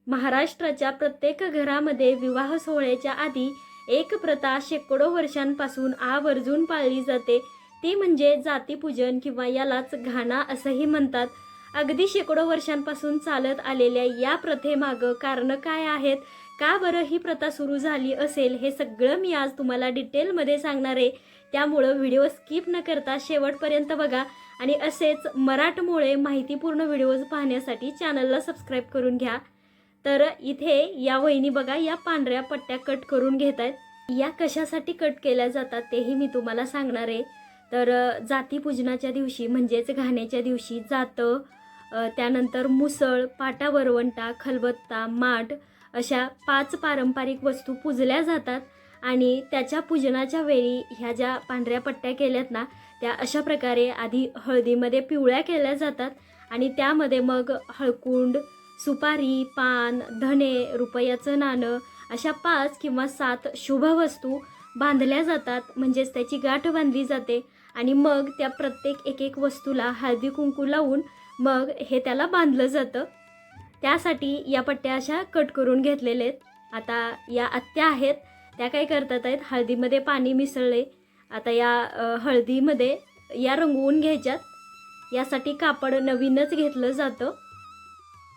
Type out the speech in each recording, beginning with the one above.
महाराष्ट्राच्या प्रत्येक घरामध्ये विवाह सोहळ्याच्या आधी एक प्रथा शेकडो वर्षांपासून आवर्जून पाळली जाते, ती म्हणजे जातीपूजन किंवा यालाच घाणा असंही म्हणतात. अगदी शेकडो वर्षांपासून चालत आलेल्या या प्रथेमागं कारणं काय आहेत, का बरं ही प्रथा सुरू झाली असेल, हे सगळं मी आज तुम्हाला डिटेलमध्ये सांगणार आहे. त्यामुळं व्हिडिओ स्किप न करता शेवटपर्यंत बघा आणि असेच मराठमोळे माहितीपूर्ण व्हिडिओज पाहण्यासाठी चॅनलला सबस्क्राईब करून घ्या. तर इथे या वहिनी बघा या पांढऱ्या पट्ट्या कट करून घेत आहेत. या कशासाठी कट केल्या जातात तेही मी तुम्हाला सांगणार आहे. तर जातीपूजनाच्या दिवशी म्हणजेच घाण्याच्या दिवशी जातं, त्यानंतर मुसळ, पाटा वरवंटा, खलबत्ता, माठ अशा 5 पारंपरिक वस्तू पूजल्या जातात आणि त्याच्या पूजनाच्या वेळी ह्या ज्या पांढऱ्या पट्ट्या केल्यात ना, त्या अशा प्रकारे आधी हळदीमध्ये पिवळ्या केल्या जातात आणि त्यामध्ये मग हळकुंड, सुपारी, पान, धने, रुपयाचं नाणं अशा 5 किंवा 7 शुभ वस्तू बांधल्या जातात. म्हणजेच त्याची गाठ बांधली जाते आणि मग त्या प्रत्येक एक वस्तूला हळदी कुंकू लावून मग हे त्याला बांधलं जातं. त्यासाठी या पट्ट्या अशा कट करून घेतलेल्या आहेत. आता या आत्या आहेत, त्या काय करतात आहेत, हळदीमध्ये पाणी मिसळले. आता या हळदीमध्ये या रंगवून घ्यायच्यात. यासाठी कापड नवीनच घेतलं जातं.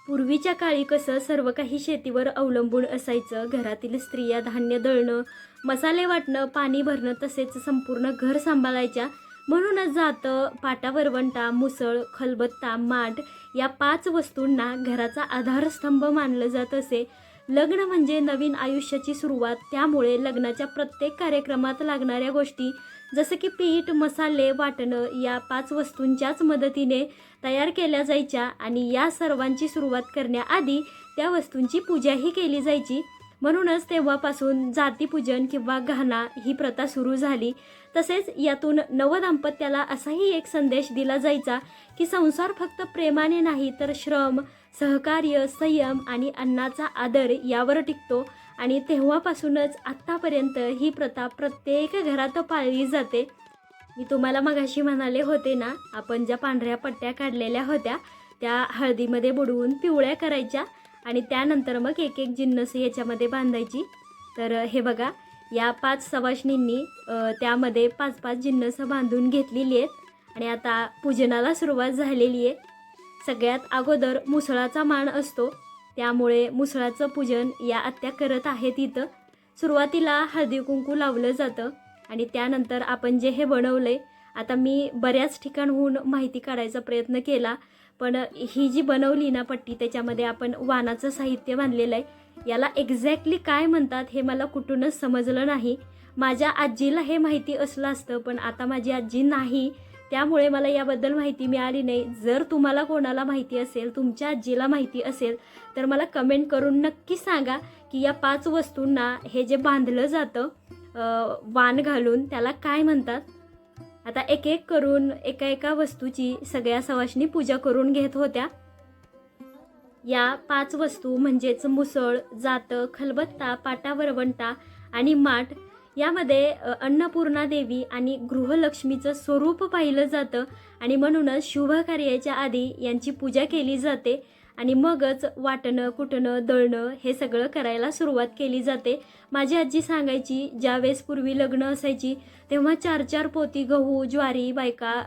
पूर्वीच्या काळी कसं सर्व काही शेतीवर अवलंबून असायचं. घरातील स्त्रिया धान्य दळणं, मसाले वाटणं, पाणी भरणं तसेच संपूर्ण घर सांभाळायच्या. म्हणूनच जातं, पाटा वरवंटा, मुसळ, खलबत्ता, माठ या 5 वस्तूंना घराचा आधारस्तंभ मानलं जात असे. लग्न म्हणजे नवीन आयुष्याची सुरुवात, त्यामुळे लग्नाच्या प्रत्येक कार्यक्रमात लागणाऱ्या गोष्टी जसं की पीठ, मसाले वाटणं या 5 वस्तूंच्याच मदतीने तयार केल्या जायच्या आणि या सर्वांची सुरुवात करण्याआधी त्या वस्तूंची पूजाही केली जायची. म्हणूनच तेव्हापासून जातीपूजन किंवा घाणा ही प्रथा सुरू झाली. तसेच यातून नवदाम्पत्याला असाही एक संदेश दिला जायचा की संसार फक्त प्रेमाने नाही तर श्रम, सहकार्य, संयम आणि अन्नाचा आदर यावर टिकतो. आणि तेव्हापासूनच आत्तापर्यंत ही प्रथा प्रत्येक घरात पाळली जाते. मी तुम्हाला मगाशी म्हणाले होते ना, आपण ज्या पांढऱ्या पट्ट्या काढलेल्या होत्या त्या हळदीमध्ये बुडवून पिवळ्या करायच्या आणि त्यानंतर मग एक जिन्नस याच्यामध्ये बांधायची. तर हे बघा या 5 सवाष्णींनी त्यामध्ये 5-5 जिन्नस बांधून घेतलेली आहेत आणि आता पूजनाला सुरुवात झालेली आहे. सगळ्यात अगोदर मुसळाचा मान असतो, त्यामुळे मुसळाचं पूजन या आत्या करत आहेत. इथं सुरुवातीला हळदी कुंकू लावलं जातं आणि त्यानंतर आपण जे हे बनवलंय, आता मी बऱ्याच ठिकाणहून माहिती काढायचा प्रयत्न केला, पण ही जी बनवली ना पट्टी त्याच्यामध्ये आपण वाणाचं साहित्य बांधलेलं आहे. याला एक्झॅक्टली काय म्हणतात हे मला कुठूनच समजलं नाही. माझ्या आजीला हे माहिती असलं असतं, पण आता माझी आजी नाही, त्यामुळे मला याबद्दल माहिती मिळाली नाही. जर तुम्हाला कोणाला माहिती असेल, तुमच्या आजीला माहिती असेल तर मला कमेंट करून नक्की सांगा की या 5 वस्तूंना हे जे बांधलं जातं वाण घालून त्याला काय म्हणतात. आता एक करून एका वस्तूची सगळ्या सवाष्णी पूजा करून घेत होत्या. या 5 वस्तू म्हणजेच मुसळ, जातं, खलबत्ता, पाटा वरवंटा आणि माठ यामध्ये अन्नपूर्णा देवी आणि गृहलक्ष्मीचं स्वरूप पाहिलं जातं आणि म्हणूनच शुभ कार्याच्या आधी यांची पूजा केली जाते आणि मगच वाटणं, कुटणं, दळणं हे सगळं करायला सुरुवात केली जाते. माझी आजी सांगायची, ज्यावेळेस पूर्वी लग्न असायची तेव्हा 4-4 पोती गहू, ज्वारी बायका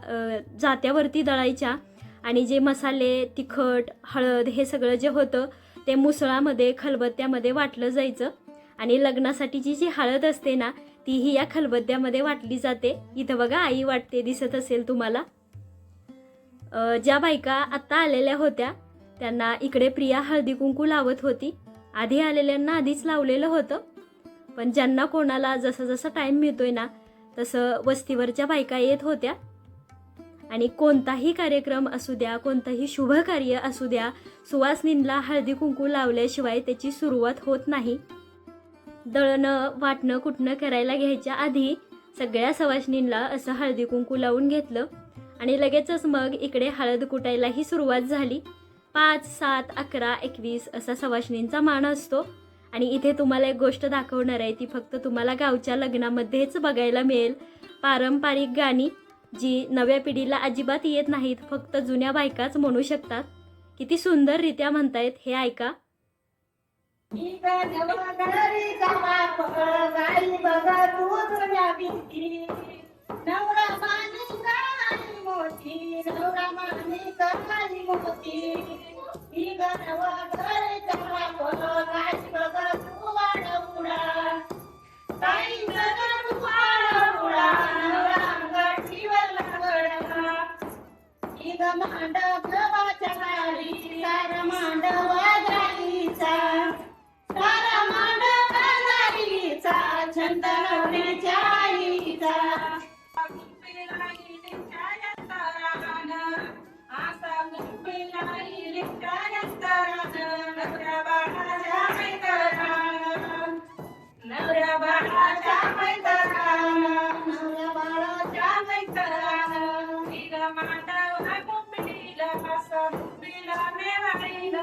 जात्यावरती दळायच्या आणि जे मसाले, तिखट, हळद हे सगळं जे होतं ते मुसळामध्ये, खलबत्त्यामध्ये वाटलं जायचं आणि लग्नासाठीची जी हळद असते ना तीही या खलबत्त्यामध्ये वाटली जाते. इथं बघा आई वाटते, दिसत असेल तुम्हाला. ज्या बायका आत्ता आलेल्या होत्या त्यांना इकडे प्रिया हळदी कुंकू लावत होती. आधी आलेल्यांना आधीच लावलेलं होतं, पण ज्यांना कोणाला जसं जसं टाईम मिळतोय ना तसं वस्तीवरच्या बायका येत होत्या आणि कोणताही कार्यक्रम असू द्या, कोणतंही शुभ कार्य असू द्या, सुवासिनींना हळदी कुंकू लावल्याशिवाय त्याची सुरुवात होत नाही. दळणं, वाटणं, कुटणं करायला घ्यायच्या आधी सगळ्या सवाष्णींना असं हळदी कुंकू लावून घेतलं आणि लगेचच मग इकडे हळद कुटायलाही सुरुवात झाली. 5, 7, 11, 21 असा सवाष्णींचा मान असतो आणि इथे तुम्हाला एक गोष्ट दाखवणार आहे, ती फक्त तुम्हाला गावच्या लग्नामध्येच बघायला मिळेल. पारंपरिक गाणी जी नव्या पिढीला अजिबात येत नाहीत, फक्त जुन्या बायकाच म्हणू शकतात. किती सुंदररित्या म्हणतायत हे ऐका. गाई बघा तुझ्या भीती नवरा मानी गाई मोठी नवरा मानी गाई मोठी ही गणवा घरी चला गाई बघा तू वाडा गाई बघा तू वाडा नवरा गाठीवर लागला ही ग मांडव गव्हाच्या गाडी सारा मांडवा गाईचा सारा मांडव गाईचा छंद नवऱ्याच्या आईचा नवऱ्या बाळाच्या मैदान नवऱ्या बाळाच्या मैदान तिला मांडवला कुंपीला असा कुंपीला नेवाईला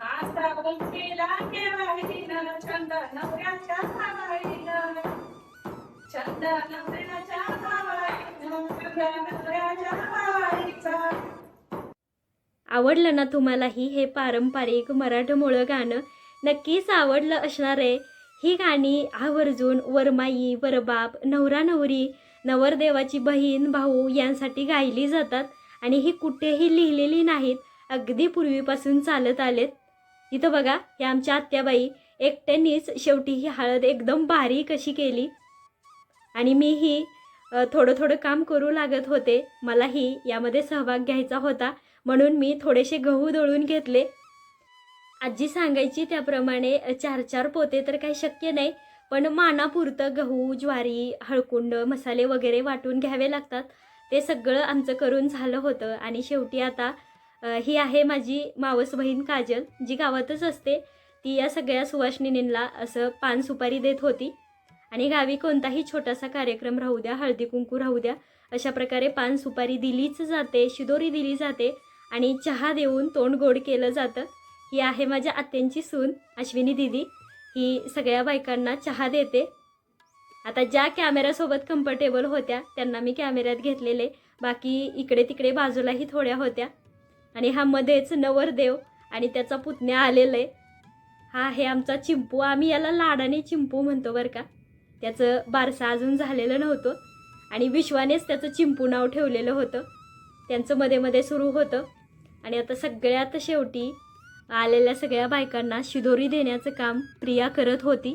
असा कुंपीला नेवाईला छंद नवऱ्याच्या हवाईला छंद नवऱ्याच्या हवाईला छंद नवऱ्याच्या हवाईचा. आवडलं ना तुम्हालाही हे पारंपरिक मराठमोळं गाणं? नक्कीच आवडलं असणार आहे. ही गाणी आवर्जून वरमाई वरबाप नवरा नवरी नवरदेवाची बहीण भाऊ यांसाठी गायली जातात आणि ही कुठेही लिहिलेली नाहीत, अगदी पूर्वीपासून चालत आलेत. इथं बघा, हे आमच्या आत्याबाई एकट्यानेच शेवटी ही हळद एकदम बारीक अशी केली आणि मीही थोडं थोडं काम करू लागत होते. मलाही यामध्ये सहभाग घ्यायचा होता म्हणून मी थोडेसे गहू दळून घेतले. आजी सांगायची त्याप्रमाणे 4-4 पोते तर काही शक्य नाही, पण मानापुरतं गहू ज्वारी हळकुंड मसाले वगैरे वाटून घ्यावे लागतात. ते सगळं आमचं करून झालं होतं आणि शेवटी आता ही आहे माझी मावस बहीण काजल, जी गावातच असते. ती या सगळ्या सुवासिनींना असं पान सुपारी देत होती आणि गावी कोणताही छोटासा कार्यक्रम राहू द्या, हळदी कुंकू राहू द्या, अशा प्रकारे पान सुपारी दिलीच जाते, शिदोरी दिली जाते आणि चहा देऊन तोंड गोड केलं जातं. ही आहे माझ्या आत्यांची सून अश्विनी दिदी, ही सगळ्या बायकांना चहा देते. आता ज्या कॅमेऱ्यासोबत कम्फर्टेबल होत्या त्यांना मी कॅमेऱ्यात घेतलेले, बाकी इकडे तिकडे बाजूलाही थोड्या होत्या. आणि हा मध्येच नवरदेव आणि त्याचा पुतण्या आलेला आहे. हा आहे आमचा चिंपू, आम्ही याला लाडाने चिंपू म्हणतो बरं का. त्याचं बारसं अजून झालेलं नव्हतं आणि विश्वानेच त्याचं चिंपू नाव ठेवलेलं होतं. त्यांचं मध्ये मध्ये सुरू होतं आणि आता सगळ्यात शेवटी आलेल्या सगळ्या बायकांना शिदोरी देण्याचं काम प्रिया करत होती.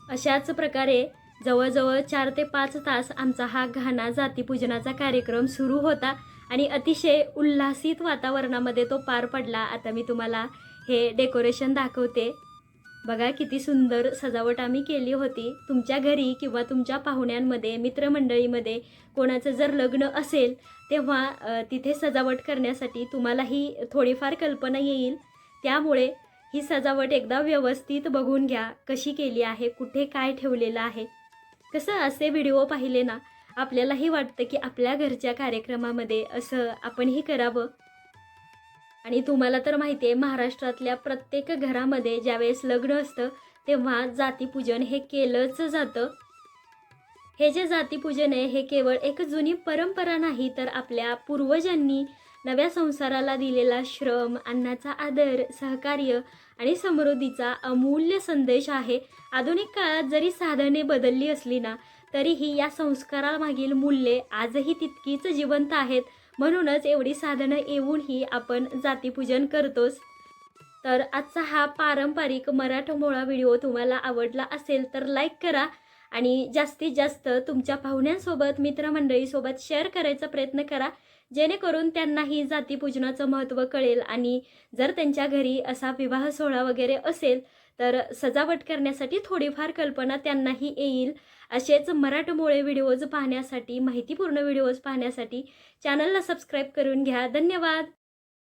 अशाच प्रकारे जवळजवळ 4 ते 5 तास आमचा हा घाणा जातीपूजनाचा कार्यक्रम सुरू होता आणि अतिशय उल्हासित वातावरणामध्ये तो पार पडला. आता मी तुम्हाला हे डेकोरेशन दाखवते. बघा किती सुंदर सजावट आम्ही केली होती. तुमच्या घरी किंवा तुमच्या पाहुण्यांमध्ये मित्रमंडळीमध्ये कोणाचं जर लग्न असेल तेव्हा तिथे सजावट करण्यासाठी तुम्हालाही थोडीफार कल्पना येईल. त्यामुळे ही सजावट एकदा व्यवस्थित बघून घ्या, कशी केली आहे, कुठे काय ठेवलेलं आहे. कसं असे व्हिडिओ पाहिले ना आपल्यालाही वाटतं की आपल्या घरच्या कार्यक्रमामध्ये असं आपणही करावं. आणि तुम्हाला तर माहिती आहे, महाराष्ट्रातल्या प्रत्येक घरामध्ये ज्यावेळेस लग्न असतं तेव्हा जातीपूजन हे केलंच जातं. हे जे जातीपूजन आहे हे केवळ एक जुनी परंपरा नाही, तर आपल्या पूर्वजांनी नव्या संसाराला दिलेला श्रम, अन्नाचा आदर, सहकार्य आणि समृद्धीचा अमूल्य संदेश आहे. आधुनिक काळात जरी साधने बदलली असली ना तरीही या संस्कारामागील मूल्ये आजही तितकीच जिवंत आहेत. म्हणूनच एवढी साधनं येऊनही आपण जातीपूजन करतोच. तर आजचा हा पारंपरिक मराठमोळा व्हिडिओ तुम्हाला आवडला असेल तर लाईक करा आणि जास्तीत जास्त तुमच्या पाहुण्यांसोबत मित्रमंडळीसोबत शेअर करायचा प्रयत्न करा, जेणेकरून त्यांनाही जातीपूजनाचं महत्त्व कळेल. आणि जर त्यांच्या घरी असा विवाह सोहळा वगैरे असेल तर सजावट करण्यासाठी थोडीफार कल्पना त्यांनाही येईल. असेच मराठमोळे व्हिडिओज पाहण्यासाठी, माहितीपूर्ण व्हिडिओज पाहण्यासाठी चॅनलला सबस्क्राईब करून घ्या. धन्यवाद.